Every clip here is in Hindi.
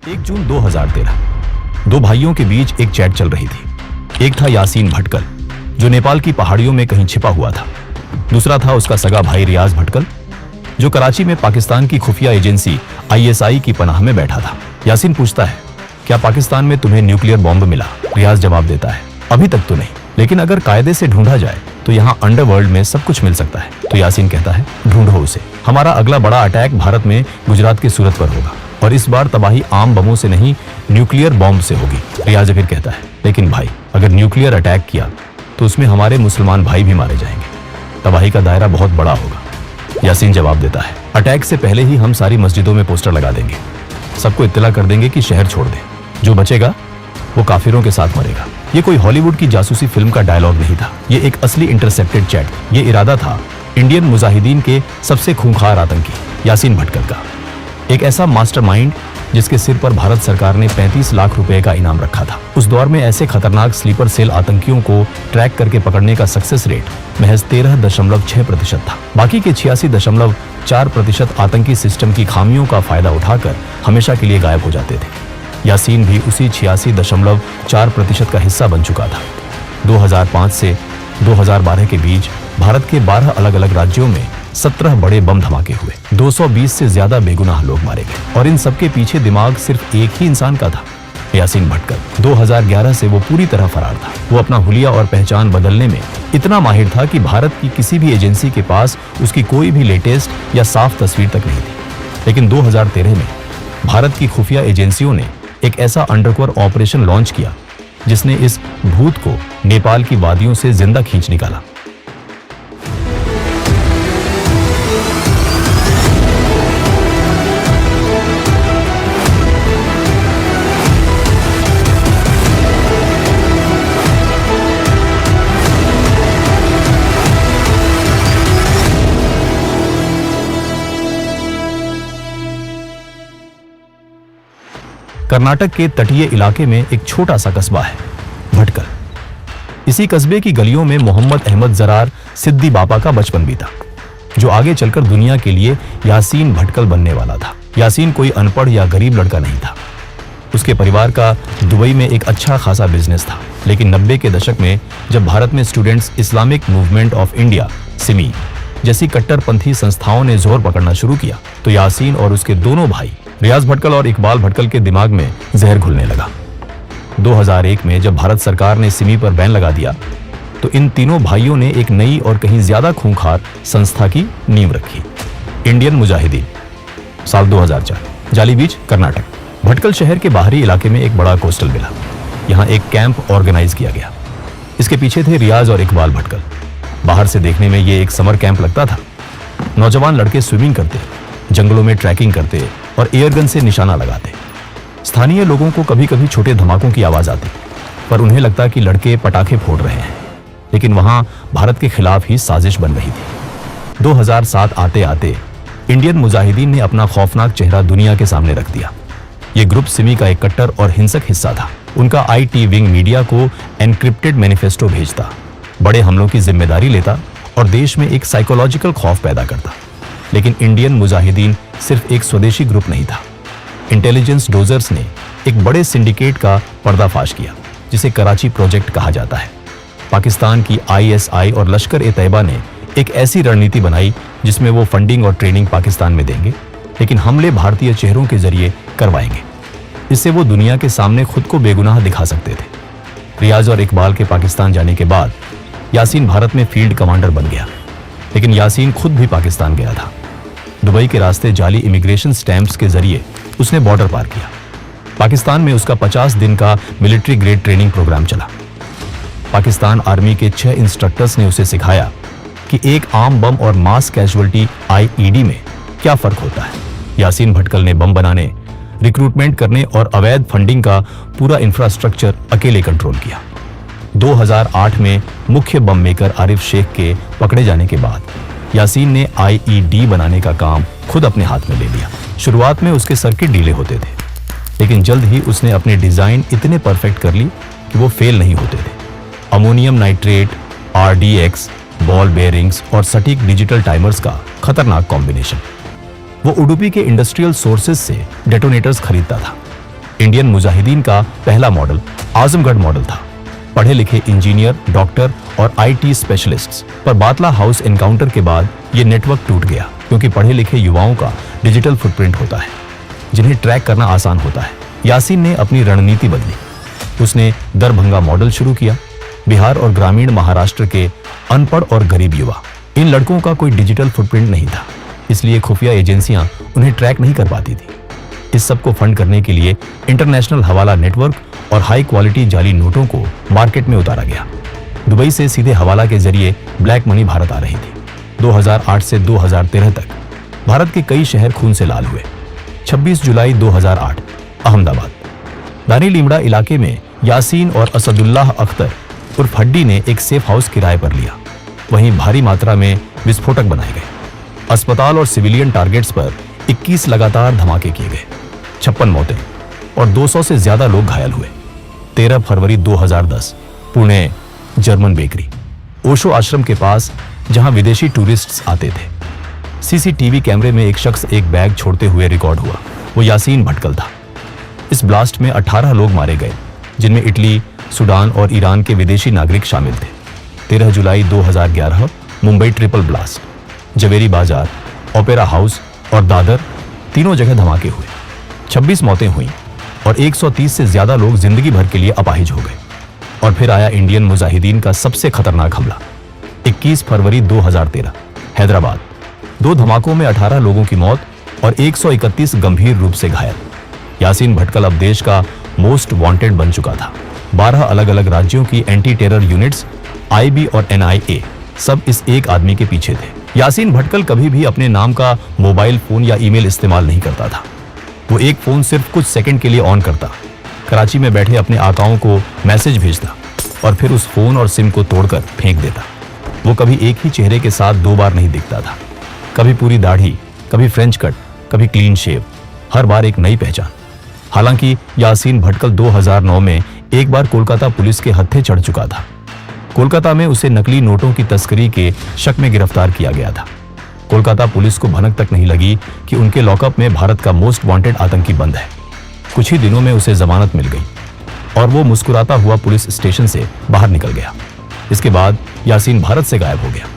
1 जून 2013 दो भाइयों के बीच एक चैट चल रही थी। एक था यासीन भटकल, जो नेपाल की पहाड़ियों में कहीं छिपा हुआ था। दूसरा था उसका सगा भाई रियाज भटकल, जो कराची में पाकिस्तान की खुफिया एजेंसी ISI की पनाह में बैठा था। यासीन पूछता है, क्या पाकिस्तान में तुम्हें न्यूक्लियर बॉम्ब मिला? रियाज जवाब देता है, अभी तक तो नहीं, लेकिन अगर कायदे से ढूंढा जाए तो यहाँ अंडरवर्ल्ड में सब कुछ मिल सकता है। तो यासीन कहता है, ढूंढो उसे। हमारा अगला बड़ा अटैक भारत में गुजरात की सूरत पर होगा, और इस बार तबाही आम बमों से नहीं, न्यूक्लियर बॉम्ब से होगी। रियाज फिर कहता है, लेकिन भाई, अगर न्यूक्लियर अटैक किया तो उसमें हमारे मुसलमान भाई भी मारे जाएंगे, तबाही का दायरा बहुत बड़ा होगा। यासीन जवाब देता है, अटैक से पहले ही हम सारी मस्जिदों में पोस्टर लगा देंगे, सबको इत्तला कर देंगे कि शहर छोड़ दें, जो बचेगा वो काफिरों के साथ मरेगा। ये कोई हॉलीवुड की जासूसी फिल्म का डायलॉग नहीं था, ये एक असली इंटरसेप्टेड चैट। ये इरादा था इंडियन मुजाहिदीन के सबसे खूंखार आतंकी यासीन भटकल का, एक ऐसा मास्टरमाइंड जिसके सिर पर भारत सरकार ने 35 लाख रुपए का इनाम रखा था। उस दौर में ऐसे खतरनाक स्लीपर सेल आतंकियों को ट्रैक करके पकड़ने का सक्सेस रेट महज 13.6% था। बाकी के 86.4% आतंकी सिस्टम की खामियों का फायदा उठाकर हमेशा के लिए गायब हो जाते थे। यासीन भी उसी 86.4% का हिस्सा बन चुका था। 2005 से 2012 के बीच भारत के 12 अलग अलग राज्यों में 17 बड़े बम धमाके हुए, 220 से ज्यादा बेगुनाह लोग मारे गए, और इन सबके पीछे दिमाग सिर्फ एक ही इंसान का था, यासीन भटकल। 2011 से वो पूरी तरह फरार था। वो अपना हुलिया और पहचान बदलने में इतना माहिर था कि भारत की किसी भी एजेंसी के पास उसकी कोई भी लेटेस्ट या साफ तस्वीर तक नहीं थी। लेकिन 2013 में भारत की खुफिया एजेंसियों ने एक ऐसा अंडरकवर ऑपरेशन लॉन्च किया जिसने इस भूत को नेपाल की वादियों से जिंदा खींच निकाला। कर्नाटक के तटीय इलाके में एक छोटा सा कस्बा है भटकल। इसी कस्बे की गलियों में मोहम्मद अहमद जरार सिद्दी बापा का बचपन बीता, जो आगे चलकर दुनिया के लिए यासीन भटकल बनने वाला था। यासीन कोई अनपढ़ या गरीब लड़का नहीं था। उसके परिवार का दुबई में एक अच्छा खासा बिजनेस था, लेकिन 90 के दशक में जब भारत में students Islamic movement of India Simi जैसी कट्टरपंथी संस्थाओं ने जोर पकड़ना शुरू किया, तो यासीन और उसके दोनों भाई रियाज भटकल और इकबाल भटकल के दिमाग में जहर घुलने लगा। 2001 में जब भारत सरकार ने सिमी पर बैन लगा दिया, तो इन तीनों भाइयों ने एक नई और कहीं ज्यादा खूंखार संस्था की नींव रखी, इंडियन मुजाहिदीन। साल 2004, जाली बीच, कर्नाटक। भटकल शहर के बाहरी इलाके में एक बड़ा कोस्टल मिला। यहाँ एक कैंप ऑर्गेनाइज किया गया। इसके पीछे थे रियाज और इकबाल भटकल। बाहर से देखने में ये एक समर कैंप लगता था। नौजवान लड़के स्विमिंग करते, जंगलों में ट्रैकिंग करते और एयरगन से निशाना लगाते। स्थानीय लोगों को कभी कभी छोटे धमाकों की आवाज आती, पर उन्हें लगता कि लड़के पटाखे फोड़ रहे हैं, लेकिन वहां भारत के खिलाफ ही साजिश बन रही थी। 2007 आते आते इंडियन मुजाहिदीन ने अपना खौफनाक चेहरा दुनिया के सामने रख दिया। ये ग्रुप सिमी का एक कट्टर और हिंसक हिस्सा था। उनका IT विंग मीडिया को एनक्रिप्टेड मैनिफेस्टो भेजता, बड़े हमलों की जिम्मेदारी लेता और देश में एक साइकोलॉजिकल खौफ पैदा करता। लेकिन इंडियन मुजाहिदीन सिर्फ एक स्वदेशी ग्रुप नहीं था। इंटेलिजेंस डोजर्स ने एक बड़े सिंडिकेट का पर्दाफाश किया, जिसे कराची प्रोजेक्ट कहा जाता है। पाकिस्तान की ISI और लश्कर-ए-तैयबा ने एक ऐसी रणनीति बनाई जिसमें वो फंडिंग और ट्रेनिंग पाकिस्तान में देंगे, लेकिन हमले भारतीय चेहरों के जरिए करवाएंगे। इससे वो दुनिया के सामने खुद को बेगुनाह दिखा सकते थे। रियाज और इकबाल के पाकिस्तान जाने के बाद यासीन भारत में फील्ड कमांडर बन गया, लेकिन यासीन खुद भी पाकिस्तान गया था। दुबई के रास्ते जाली इमिग्रेशन स्टैंप्स के जरिए उसने बॉर्डर पार किया। पाकिस्तान में उसका 50 दिन का मिलिट्री ग्रेड ट्रेनिंग प्रोग्राम चला। पाकिस्तान आर्मी के 6 इंस्ट्रक्टर्स ने उसे सिखाया कि एक आम बम और मास कैजुअल्टी IED में क्या फर्क होता है। यासीन भटकल ने बम बनाने, रिक्रूटमेंट करने और अवैध फंडिंग का पूरा इंफ्रास्ट्रक्चर अकेले कंट्रोल किया। 2008 में मुख्य बम मेकर आरिफ शेख के पकड़े जाने के बाद यासीन ने IED बनाने का काम खुद अपने हाथ में ले लिया। शुरुआत में उसके सर्किट ढीले होते थे, लेकिन जल्द ही उसने अपने डिजाइन इतने परफेक्ट कर ली कि वो फेल नहीं होते थे। Ammonium nitrate, RDX, ball bearings और सटीक डिजिटल टाइमर्स का खतरनाक कॉम्बिनेशन। वो उडुपी के इंडस्ट्रियल सोर्सेज से डेटोनेटर्स खरीदता था, इंडियन मुजाहिदीन का पहला मॉडल आजमगढ़ मॉडल था। पढ़े लिखे इंजीनियर, डॉक्टर और आईटी स्पेशलिस्ट्स पर बातला हाउस एनकाउंटर के बाद ये नेटवर्क टूट गया, क्योंकि पढ़े लिखे युवाओं का डिजिटल फुटप्रिंट होता है जिन्हें ट्रैक करना आसान होता है। यासीन ने अपनी रणनीति बदली। उसने दरभंगा मॉडल शुरू किया। बिहार और ग्रामीण महाराष्ट्र के अनपढ़ और गरीब युवा, इन लड़कों का कोई डिजिटल फुटप्रिंट नहीं था, इसलिए खुफिया एजेंसियां उन्हें ट्रैक नहीं कर पाती थी। इस सब को फंड करने के लिए इंटरनेशनल हवाला नेटवर्क और हाई क्वालिटी जाली नोटों को मार्केट में उतारा गया। दुबई से सीधे हवाला के जरिए ब्लैक मनी भारत आ रही थी। 2008 से 2013 तक भारत के कई शहर खून से लाल हुए। 26 जुलाई 2008 अहमदाबाद दानी लीमड़ा इलाके में यासीन और असदुल्लाह अख्तर उर्फ हड्डी ने एक सेफ हाउस किराए पर लिया। वहीं भारी मात्रा में विस्फोटक बनाए गए। अस्पताल और सिविलियन टारगेट्स पर 21 लगातार धमाके किए गए। 56 मौतें और 200 से ज्यादा लोग घायल हुए। 13 फरवरी 2010 पुणे जर्मन बेकरी, ओशो आश्रम के पास, जहां विदेशी टूरिस्ट्स आते थे। सीसीटीवी कैमरे में एक शख्स एक बैग छोड़ते हुए रिकॉर्ड हुआ। वो यासीन भटकल था। इस ब्लास्ट में 18 लोग मारे गए, जिनमें इटली, सूडान और ईरान के विदेशी नागरिक शामिल थे। 13 जुलाई 2011 मुंबई ट्रिपल ब्लास्ट, जवेरी बाजार, ओपेरा हाउस और दादर, तीनों जगह धमाके हुए। 26 मौतें हुई और 130 से ज्यादा लोग जिंदगी भर के लिए अपाहिज हो गए। और फिर आया इंडियन मुजाहिदीन का सबसे खतरनाक हमला। 21 फरवरी 2013 हैदराबाद, 2 धमाकों में 18 लोगों की मौत और 131 गंभीर रूप से घायल। यासीन भटकल अब देश का मोस्ट वांटेड बन चुका था। 12 अलग अलग राज्यों की एंटी टेरर यूनिट्स, आईबी और एनआईए सब इस एक आदमी के पीछे थे। यासीन भटकल कभी भी अपने नाम का मोबाइल फोन या ईमेल इस्तेमाल नहीं करता था। वो एक फोन सिर्फ कुछ सेकंड के लिए ऑन करता, कराची में बैठे अपने आकाओं को मैसेज भेजता और फिर उस फोन और सिम को तोड़कर फेंक देता। वो कभी एक ही चेहरे के साथ 2 बार नहीं दिखता था। कभी पूरी दाढ़ी, कभी फ्रेंच कट, कभी क्लीन शेव, हर बार एक नई पहचान। हालांकि यासीन भटकल 2009 में एक बार कोलकाता पुलिस के हत्थे चढ़ चुका था। कोलकाता में उसे नकली नोटों की तस्करी के शक में गिरफ्तार किया गया था। कोलकाता पुलिस को भनक तक नहीं लगी कि उनके लॉकअप में भारत का मोस्ट वांटेड आतंकी बंद है। कुछ ही दिनों में उसे जमानत मिल गई और वो मुस्कुराता हुआ पुलिस स्टेशन से बाहर निकल गया। इसके बाद यासीन भारत से गायब हो गया।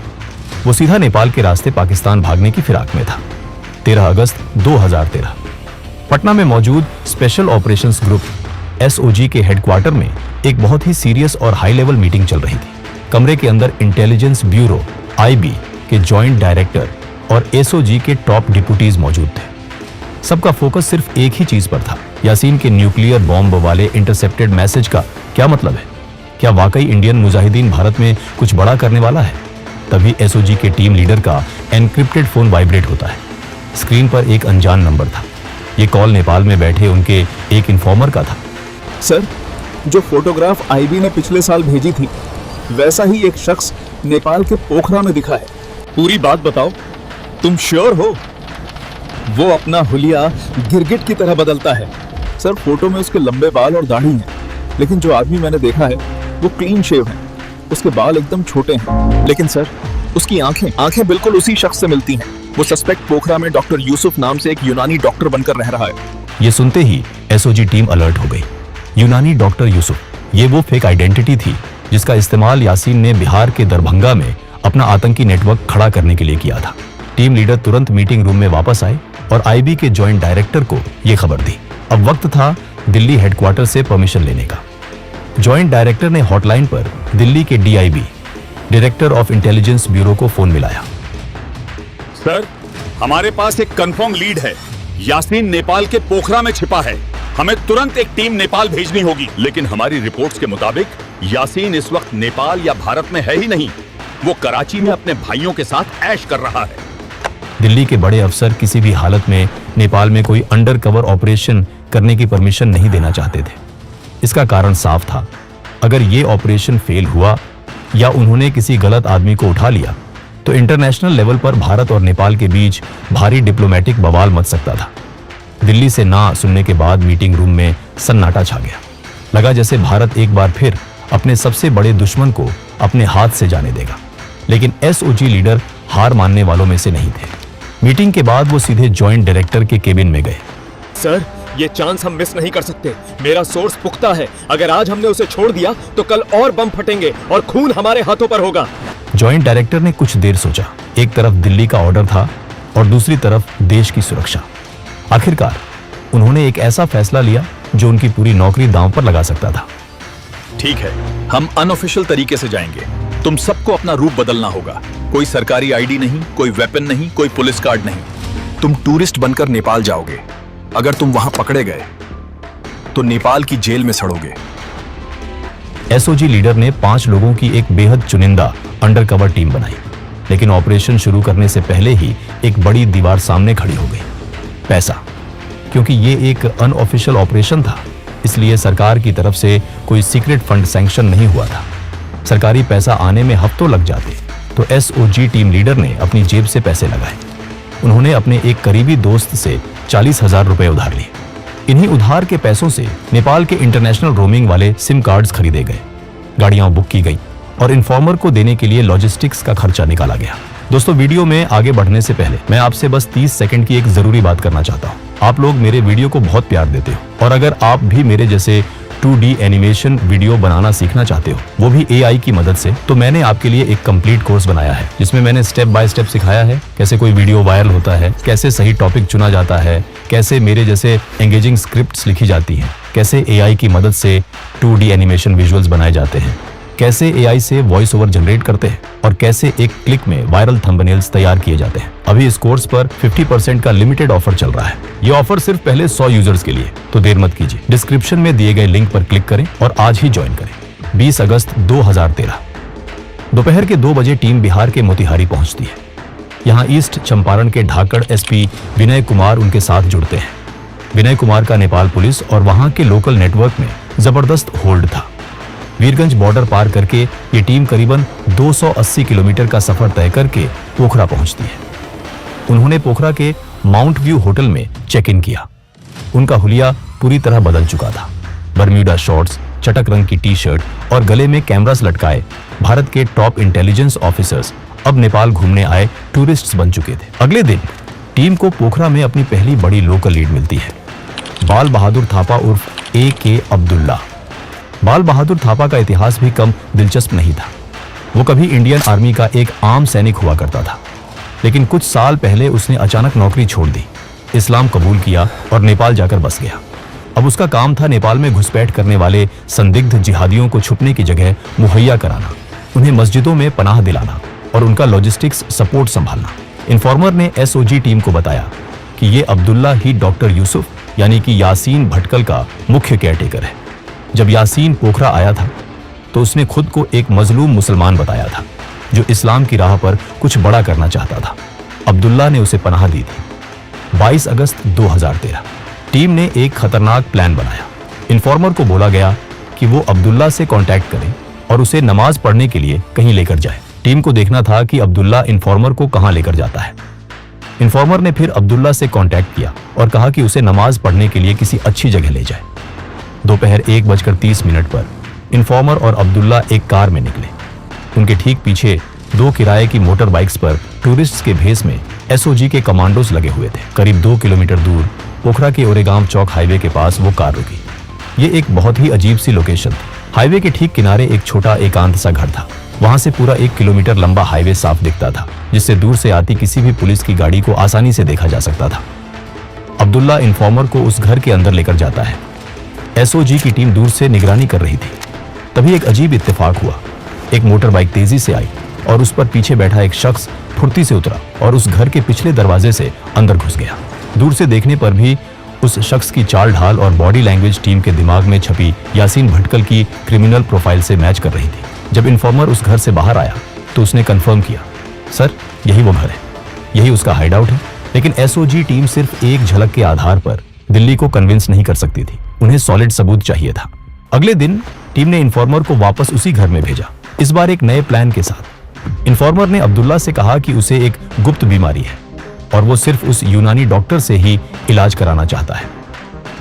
वो सीधा नेपाल के रास्ते पाकिस्तान भागने की फिराक में था। 13 अगस्त 2013 पटना में मौजूद स्पेशल ऑपरेशंस ग्रुप एसओजी के हेडक्वार्टर में एक बहुत ही सीरियस और हाई लेवल मीटिंग चल रही थी। कमरे के अंदर इंटेलिजेंस ब्यूरो आईबी के जॉइंट डायरेक्टर और एसओजी के टॉप डिप्यूटीज मौजूद थे। सबका फोकस सिर्फ एक ही चीज पर था, यासीन के न्यूक्लियर बॉम्ब वाले इंटरसेप्टेड मैसेज का क्या मतलब है। क्या वाकई इंडियन मुजाहिदीन भारत में कुछ बड़ा करने वाला है? तभी एसओजी के टीम लीडर का एनक्रिप्टेड फोन वाइब्रेट होता है। स्क्रीन पर एक अनजान नंबर था। ये कॉल नेपाल में बैठे उनके एक इन्फॉर्मर का था। सर, जो फोटोग्राफ आईबी ने पिछले साल भेजी थी, वैसा ही एक शख्स नेपाल के पोखरा में दिखा है। पूरी बात बताओ, तुम श्योर हो? वो अपना हुलिया गिरगिट की तरह बदलता है। सर, फोटो में उसके लंबे बाल और दाढ़ी हैं, लेकिन जो आदमी मैंने देखा है वो क्लीन शेव है। उसके बाल एकदम छोटे हैं, लेकिन सर उसकी आंखें बिल्कुल उसी शख्स से मिलती हैं। वो सस्पेक्ट पोखरा में डॉक्टर यूसुफ नाम से एक यूनानी डॉक्टर बनकर रह रहा है। ये सुनते ही एसओजी टीम अलर्ट हो गई। यूनानी डॉक्टर यूसुफ, ये वो फेक आइडेंटिटी थी जिसका इस्तेमाल यासीन ने बिहार के दरभंगा में अपना आतंकी नेटवर्क खड़ा करने के लिए किया था। टीम लीडर तुरंत मीटिंग रूम में वापस आए और आईबी के जॉइंट डायरेक्टर को यह खबर दी। अब वक्त था दिल्ली हेडक्वार्टर से परमिशन लेने का। जॉइंट डायरेक्टर ने हॉटलाइन पर दिल्ली के DIB, director of intelligence bureau को फोन मिलाया। सर, हमारे पास एक कंफर्म लीड है। यासीन नेपाल के पोखरा में छिपा है। हमें तुरंत एक टीम नेपाल भेजनी होगी। लेकिन हमारी रिपोर्ट्स के मुताबिक यासीन इस वक्त नेपाल या भारत में है ही नहीं। वो कराची में अपने भाइयों के साथ ऐश कर रहा है। दिल्ली के बड़े अफसर किसी भी हालत में नेपाल में कोई अंडर कवर ऑपरेशन करने की परमिशन नहीं देना चाहते थे। इसका कारण साफ था, अगर ये ऑपरेशन फेल हुआ या उन्होंने किसी गलत आदमी को उठा लिया तो इंटरनेशनल लेवल पर भारत और नेपाल के बीच भारी डिप्लोमेटिक बवाल मच सकता था। दिल्ली से ना सुनने के बाद मीटिंग रूम में सन्नाटा छा गया। लगा जैसे भारत एक बार फिर अपने सबसे बड़े दुश्मन को अपने हाथ से जाने देगा। लेकिन एसओजी लीडर हार मानने वालों में से नहीं थे। मीटिंग के बाद वो सीधे जॉइंट डायरेक्टर के केबिन में गए। सर, ये चांस हम मिस नहीं कर सकते। मेरा सोर्स पुख्ता है, अगर आज हमने उसे छोड़ दिया तो कल और बम फटेंगे और खून हमारे हाथों पर होगा। जॉइंट डायरेक्टर ने कुछ देर सोचा। एक तरफ दिल्ली का ऑर्डर था और दूसरी तरफ देश की सुरक्षा। आखिरकार उन्होंने एक ऐसा फैसला लिया जो उनकी पूरी नौकरी दांव पर लगा सकता था। ठीक है, हम अनऑफिशियल तरीके से जाएंगे। तुम सबको अपना रूप बदलना होगा। कोई सरकारी आईडी नहीं, कोई वेपन नहीं, कोई पुलिस कार्ड नहीं। तुम टूरिस्ट बनकर नेपाल जाओगे। अगर तुम वहां पकड़े गए तो नेपाल की जेल में सड़ोगे। एसओजी लीडर ने 5 लोगों की एक बेहद चुनिंदा अंडरकवर टीम बनाई, लेकिन ऑपरेशन शुरू करने से पहले ही एक बड़ी दीवार सामने खड़ी हो गई। पैसा। क्योंकि ये एक अनऑफिशियल ऑपरेशन था, इसलिए सरकार की तरफ से कोई सीक्रेट फंड सैंक्शन नहीं हुआ था। सरकारी पैसा आने में हफ्तों लग जाते, तो एसओजी टीम लीडर ने अपनी जेब से पैसे लगाए। उन्होंने अपने एक करीबी दोस्त से 40,000 रुपए उधार लिए। इन्हीं उधार के पैसों से नेपाल के इंटरनेशनल रोमिंग वाले सिम कार्ड्स खरीदे गए, गाड़ियां बुक की गई और इन्फॉर्मर को देने के लिए लॉजिस्टिक्स का खर्चा निकाला गया। दोस्तों, वीडियो में आगे बढ़ने से पहले मैं आपसे बस 30 सेकंड की एक जरूरी बात करना चाहता हूँ। आप लोग मेरे वीडियो को बहुत प्यार देते हो और अगर आप भी मेरे जैसे 2D एनिमेशन वीडियो बनाना सीखना चाहते हो, वो भी AI की मदद से, तो मैंने आपके लिए एक कंप्लीट कोर्स बनाया है जिसमें मैंने स्टेप बाय स्टेप सिखाया है कैसे कोई वीडियो वायरल होता है, कैसे सही टॉपिक चुना जाता है, कैसे मेरे जैसे एंगेजिंग स्क्रिप्ट्स लिखी जाती हैं, कैसे AI की मदद से 2D एनिमेशन विजुअल्स बनाए जाते हैं, कैसे AI से वॉइस ओवर जनरेट करते हैं और कैसे एक क्लिक में वायरल थंबनेल्स तैयार किए जाते हैं। अभी इस कोर्स पर 50% का लिमिटेड ऑफर चल रहा है। ये ऑफर सिर्फ पहले 100 यूजर्स के लिए, तो देर मत कीजिए। डिस्क्रिप्शन में दिए गए लिंक पर क्लिक करें और आज ही ज्वाइन करें। 20 अगस्त 2013 दोपहर के 2 बजे टीम बिहार के मोतिहारी पहुंचती है। यहाँ ईस्ट चंपारण के ढाकड़ SP विनय कुमार उनके साथ जुड़ते हैं। विनय कुमार का नेपाल पुलिस और वहां के लोकल नेटवर्क में जबरदस्त होल्ड था। वीरगंज बॉर्डर पार करके ये टीम करीबन 280 किलोमीटर का सफर तय करके पोखरा पहुंचती है। उन्होंने पोखरा के माउंट व्यू होटल में चेक इन किया। उनका हुलिया पूरी तरह बदल चुका था। बर्म्यूडा शॉर्ट्स, चटक रंग की टी-शर्ट और गले में कैमरास लटकाए भारत के टॉप इंटेलिजेंस ऑफिसर्स अब नेपाल घूमने आए टूरिस्ट्स बन चुके थे। अगले दिन टीम को पोखरा में अपनी पहली बड़ी लोकल लीड मिलती है। बाल बहादुर थापा उर्फ AK अब्दुल्ला। बाल बहादुर थापा का इतिहास भी कम दिलचस्प नहीं था। वो कभी इंडियन आर्मी का एक आम सैनिक हुआ करता था, लेकिन कुछ साल पहले उसने अचानक नौकरी छोड़ दी, इस्लाम कबूल किया और नेपाल जाकर बस गया। अब उसका काम था नेपाल में घुसपैठ करने वाले संदिग्ध जिहादियों को छुपने की जगह मुहैया कराना, उन्हें मस्जिदों में पनाह दिलाना और उनका लॉजिस्टिक्स सपोर्ट संभालना। इन्फॉर्मर ने एसओजी टीम को बताया कि ये अब्दुल्ला ही डॉक्टर यूसुफ यानी कि यासीन भटकल का मुख्य केयरटेकर है। जब यासीन पोखरा आया था तो उसने खुद को एक मजलूम मुसलमान बताया था जो इस्लाम की राह पर कुछ बड़ा करना चाहता था। अब्दुल्ला ने उसे पनाह दी थी। 22 अगस्त 2013 टीम ने एक खतरनाक प्लान बनाया। इन्फॉर्मर को बोला गया कि वो अब्दुल्ला से कांटेक्ट करे और उसे नमाज पढ़ने के लिए कहीं लेकर जाए। टीम को देखना था कि अब्दुल्ला इन्फॉर्मर को कहां लेकर जाता है। इन्फॉर्मर ने फिर अब्दुल्ला से कांटेक्ट किया और कहा कि उसे नमाज पढ़ने के लिए किसी अच्छी जगह ले जाए। दोपहर 1:30 पर इन्फॉर्मर और अब्दुल्ला एक कार में निकले। उनके ठीक पीछे 2 किराए की मोटर बाइक्स पर टूरिस्ट्स के भेस में एसओजी के कमांडोज लगे हुए थे। करीब 2 किलोमीटर दूर पोखरा के ओरेगांव चौक हाईवे के पास वो कार रुकी। ये एक बहुत ही अजीब सी लोकेशन थी। हाईवे के ठीक किनारे एक छोटा एकांत सा घर था। वहां से पूरा 1 किलोमीटर लंबा हाईवे साफ दिखता था, जिससे दूर से आती किसी भी पुलिस की गाड़ी को आसानी से देखा जा सकता था। अब्दुल्ला इन्फॉर्मर को उस घर के अंदर लेकर जाता है। एसओजी की टीम दूर से निगरानी कर रही थी। तभी एक अजीब इत्तेफाक हुआ। एक मोटर बाइक तेजी से आई और उस पर पीछे बैठा एक शख्स फुर्ती से उतरा और उस घर के पिछले दरवाजे से अंदर घुस गया। दूर से देखने पर भी उस शख्स की चाल ढाल और बॉडी लैंग्वेज टीम के दिमाग में छपी यासीन भटकल की क्रिमिनल प्रोफाइल से मैच कर रही थी। जब इन्फॉर्मर उस घर से बाहर आया तो उसने कंफर्म किया, सर यही वो घर है, यही उसका हाइड आउट है। लेकिन एसओजी टीम सिर्फ एक झलक के आधार पर दिल्ली को कन्विंस नहीं कर सकती थी। उन्हें सॉलिड सबूत चाहिए था। अगले दिन टीम ने इन्फॉर्मर को वापस उसी घर में भेजा, इस बार एक नए प्लान के साथ। इन्फॉर्मर ने अब्दुल्ला से कहा कि उसे एक गुप्त बीमारी है और वो सिर्फ उस यूनानी डॉक्टर से ही इलाज कराना चाहता है।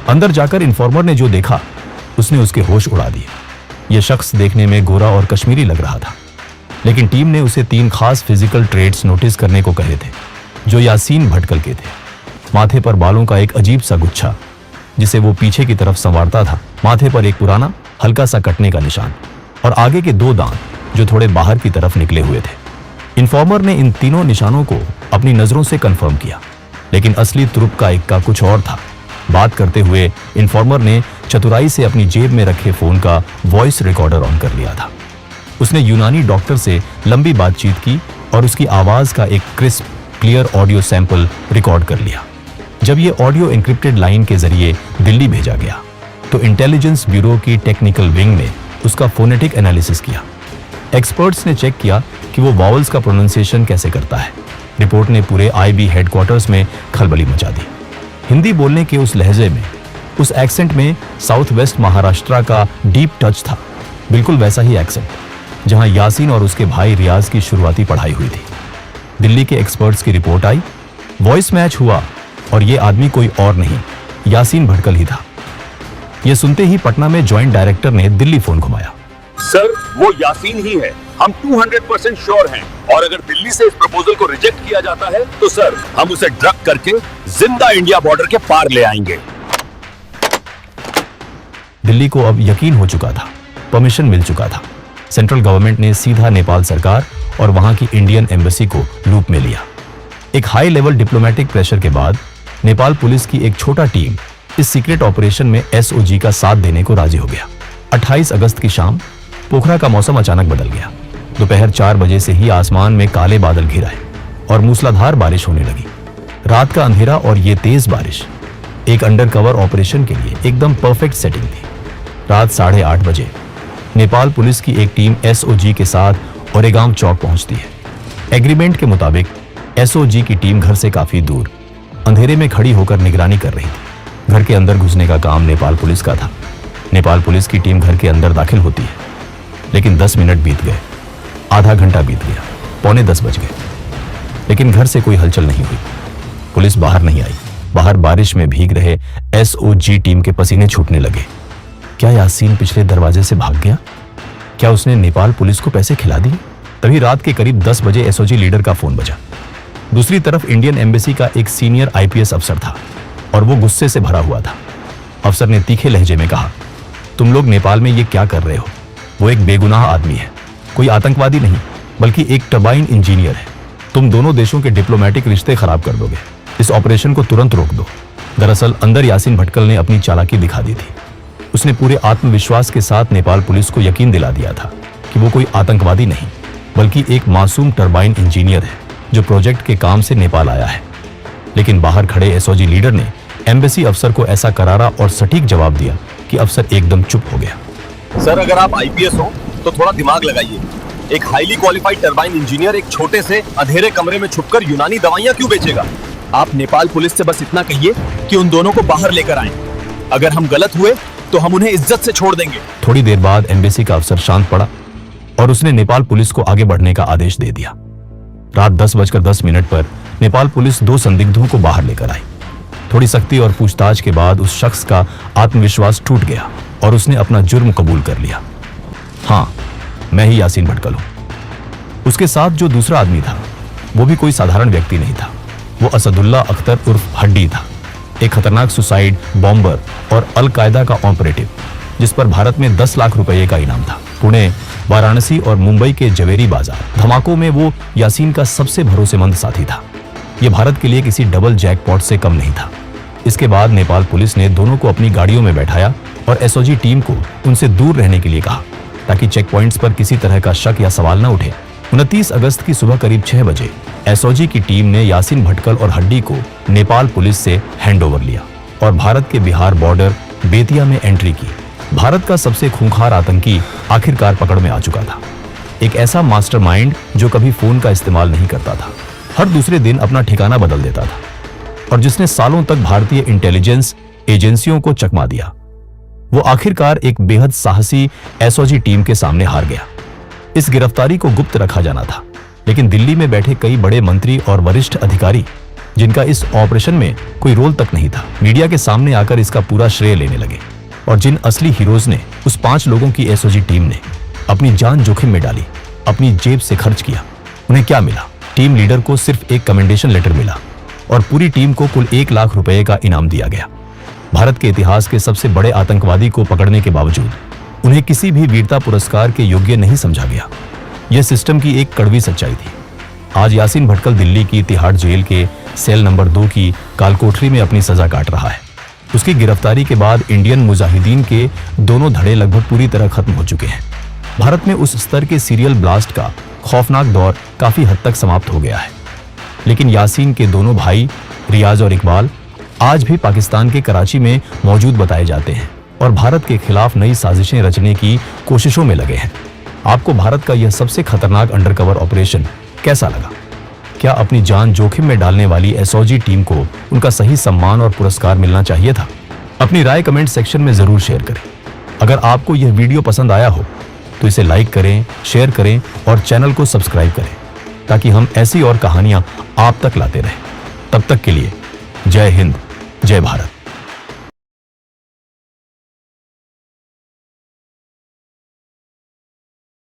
अंदर जाकर इन्फॉर्मर ने जो देखा उसने उसके होश उड़ा दिए। यह शख्स देखने में गोरा और कश्मीरी लग रहा था, लेकिन टीम ने उसे 3 खास फिजिकल ट्रेड्स नोटिस करने को कहे थे जो यासीन भटकल के थे। माथे पर बालों का एक अजीब सा गुच्छा, जिसे वो पीछे की तरफ संवारता था, माथे पर एक पुराना हल्का सा कटने का निशान और आगे के 2 दांत जो थोड़े बाहर की तरफ निकले हुए थे। इन्फॉर्मर ने इन तीनों निशानों को अपनी नजरों से कंफर्म किया, लेकिन असली तुरुप का इक्का कुछ और था। बात करते हुए इन्फॉर्मर ने चतुराई से अपनी जेब में रखे फोन का वॉइस रिकॉर्डर ऑन कर लिया था। उसने यूनानी डॉक्टर से लंबी बातचीत की और उसकी आवाज का एक crisp clear audio sample record कर लिया। जब ये ऑडियो एन्क्रिप्टेड लाइन के जरिए दिल्ली भेजा गया तो इंटेलिजेंस ब्यूरो की टेक्निकल विंग ने उसका फोनेटिक एनालिसिस किया। एक्सपर्ट्स ने चेक किया कि वो वॉवल्स का प्रोनाउंसिएशन कैसे करता है। रिपोर्ट ने पूरे आईबी हेडक्वार्टर्स में खलबली मचा दी। हिंदी बोलने के उस लहजे में, उस एक्सेंट में साउथ वेस्ट महाराष्ट्र का डीप टच था। बिल्कुल वैसा ही एक्सेंट जहां यासीन और उसके भाई रियाज की शुरुआती पढ़ाई हुई थी। दिल्ली के एक्सपर्ट्स की रिपोर्ट आई, वॉइस मैच हुआ और ये आदमी कोई और नहीं, यासीन भटकल ही था। यह सुनते ही पटना में ज्वाइंट डायरेक्टर ने दिल्ली फोन घुमाया। सर, वो यासीन ही है, हम 200% श्योर हैं। और अगर दिल्ली से इस प्रपोजल को रिजेक्ट किया जाता है तो सर हम उसे ड्रग करके जिंदा इंडिया बॉर्डर के पार ले आएंगे। दिल्ली को अब यकीन हो चुका था, परमिशन मिल चुका था। सेंट्रल गवर्नमेंट ने सीधा नेपाल सरकार और वहां की इंडियन एम्बेसी को लूप में लिया। एक हाई लेवल डिप्लोमेटिक प्रेशर के बाद नेपाल पुलिस की एक छोटा टीम इस सीक्रेट ऑपरेशन में एसओजी का साथ देने को राजी हो गया। 28 अगस्त की शाम पोखरा का मौसम अचानक बदल गया। दोपहर 4 बजे से ही आसमान में काले बादल घिर आए और मूसलाधार बारिश होने लगी। रात का अंधेरा और ये तेज बारिश एक अंडरकवर ऑपरेशन के लिए एकदम परफेक्ट सेटिंग थी। रात 8:30 बजे नेपाल पुलिस की एक टीम एसओजी के साथ ओरेगांव चौक पहुंचती है। एग्रीमेंट के मुताबिक एसओजी की टीम घर से काफी दूर अंधेरे में खड़ी होकर निगरानी कर रही थी। घर के अंदर घुसने का काम नेपाल पुलिस का था। नेपाल पुलिस की टीम घर के अंदर दाखिल होती है, लेकिन 10 मिनट बीत गए, आधा घंटा बीत गया, 9:45 बज गए, लेकिन घर से कोई हलचल नहीं हुई। पुलिस बाहर नहीं आई। बाहर बारिश में भीग रहे एसओजी टीम के पसीने छूटने लगे। क्या यासीन पिछले दरवाजे से भाग गया? क्या उसने नेपाल पुलिस को पैसे खिला दिए? तभी रात के करीब 10 बजे एसओजी लीडर का फोन बजा। दूसरी तरफ इंडियन एम्बेसी का एक सीनियर आईपीएस अफसर था और वो गुस्से से भरा हुआ था। अफसर ने तीखे लहजे में कहा, तुम लोग नेपाल में ये क्या कर रहे हो? वो एक बेगुनाह आदमी है, कोई आतंकवादी नहीं, बल्कि एक टर्बाइन इंजीनियर है। तुम दोनों देशों के डिप्लोमेटिक रिश्ते खराब कर दोगे। इस ऑपरेशन को तुरंत रोक दो। दरअसल अंदर यासीन भटकल ने अपनी चालाकी दिखा दी थी। उसने पूरे आत्मविश्वास के साथ नेपाल पुलिस को यकीन दिला दिया था कि वो कोई आतंकवादी नहीं, बल्कि एक मासूम टर्बाइन इंजीनियर है जो प्रोजेक्ट के काम से नेपाल आया है। लेकिन बाहर खड़े एसओजी लीडर ने एम्बेसी अफसर को ऐसा करारा और सटीक जवाब दिया कि अफसर एकदम चुप हो गया। सर, अगर आप आईपीएस हो तो थोड़ा दिमाग लगाइए। एक हाईली क्वालिफाइड टर्बाइन इंजीनियर एक छोटे से अंधेरे कमरे में छुपकर यूनानी दवाइयां क्यों बेचेगा? आप नेपाल पुलिस से बस इतना कहिए कि उन दोनों को बाहर लेकर आएं। अगर हम गलत हुए तो हम उन्हें इज्जत से छोड़ देंगे। थोड़ी देर बाद एम्बेसी का अफसर शांत पड़ा और उसने नेपाल पुलिस को आगे बढ़ने का आदेश दे दिया। रात 10:10 पर नेपाल पुलिस 2 संदिग्धों को बाहर लेकर आई। थोड़ी सख्ती और पूछताछ के बाद उस शख्स का आत्मविश्वास टूट गया और उसने अपना जुर्म कबूल कर लिया। हाँ, मैं ही यासीन भटकल हूं। उसके साथ जो दूसरा आदमी था वो भी कोई साधारण व्यक्ति नहीं था। वो असदुल्ला अख्तर उर्फ हड्डी था, एक खतरनाक सुसाइड बॉम्बर और अल कायदा का ऑपरेटिव, जिस पर भारत में 10 लाख रुपए का इनाम था। पुणे, वाराणसी और मुंबई के जवेरी बाजार धमाकों में वो यासीन का सबसे भरोसेमंद साथी था। ये भारत के लिए किसी डबल जैकपॉट से कम नहीं था। इसके बाद नेपाल पुलिस ने दोनों को अपनी गाड़ियों में बैठाया और एसओजी टीम को उनसे दूर रहने के लिए कहा ताकि चेक पॉइंट्स पर किसी तरह का शक या सवाल न उठे। 29 अगस्त की सुबह करीब 6 बजे एसओजी की टीम ने यासीन भटकल और हड्डी को नेपाल पुलिस से हैंडओवर लिया और भारत के बिहार बॉर्डर बेतिया में एंट्री की। भारत का सबसे खूंखार आतंकी आखिरकार पकड़ में आ चुका था। एक ऐसा मास्टरमाइंड जो कभी फोन का इस्तेमाल नहीं करता था, हर दूसरे दिन अपना ठिकाना बदल देता था और जिसने सालों तक भारतीय इंटेलिजेंस एजेंसियों को चकमा दिया। वो आखिरकार एक बेहद साहसी एसओजी टीम के सामने हार गया। इस गिरफ्तारी को गुप्त रखा जाना था, लेकिन दिल्ली में बैठे कई बड़े मंत्री और वरिष्ठ अधिकारी जिनका इस ऑपरेशन में कोई रोल तक नहीं था, मीडिया के सामने आकर इसका पूरा श्रेय लेने लगे। और जिन असली हीरोज ने, उस 5 लोगों की एसओजी टीम ने अपनी जान जोखिम में डाली, अपनी जेब से खर्च किया, उन्हें क्या मिला? टीम लीडर को सिर्फ एक कमेंडेशन लेटर मिला और पूरी टीम को कुल 1 लाख रुपए का इनाम दिया गया। भारत के इतिहास के सबसे बड़े आतंकवादी को पकड़ने के बावजूद उन्हें किसी भी वीरता पुरस्कार के योग्य नहीं समझा गया। यह सिस्टम की एक कड़वी सच्चाई थी। आज यासीन भटकल दिल्ली की तिहाड़ जेल के सेल नंबर 2 की कालकोठरी में अपनी सजा काट रहा है। उसकी गिरफ्तारी के बाद इंडियन मुजाहिदीन के दोनों धड़े लगभग पूरी तरह खत्म हो चुके हैं। भारत में उस स्तर के सीरियल ब्लास्ट का खौफनाक दौर काफी हद तक समाप्त हो गया है। लेकिन यासीन के दोनों भाई रियाज और इकबाल आज भी पाकिस्तान के कराची में मौजूद बताए जाते हैं और भारत के खिलाफ नई साजिशें रचने की कोशिशों में लगे हैं। आपको भारत का यह सबसे खतरनाक अंडरकवर ऑपरेशन कैसा लगा? क्या अपनी जान जोखिम में डालने वाली एसओजी टीम को उनका सही सम्मान और पुरस्कार मिलना चाहिए था? अपनी राय कमेंट सेक्शन में जरूर शेयर करें। अगर आपको यह वीडियो पसंद आया हो तो इसे लाइक करें, शेयर करें और चैनल को सब्सक्राइब करें ताकि हम ऐसी और कहानियां आप तक लाते रहें। तब तक के लिए जय हिंद, जय भारत।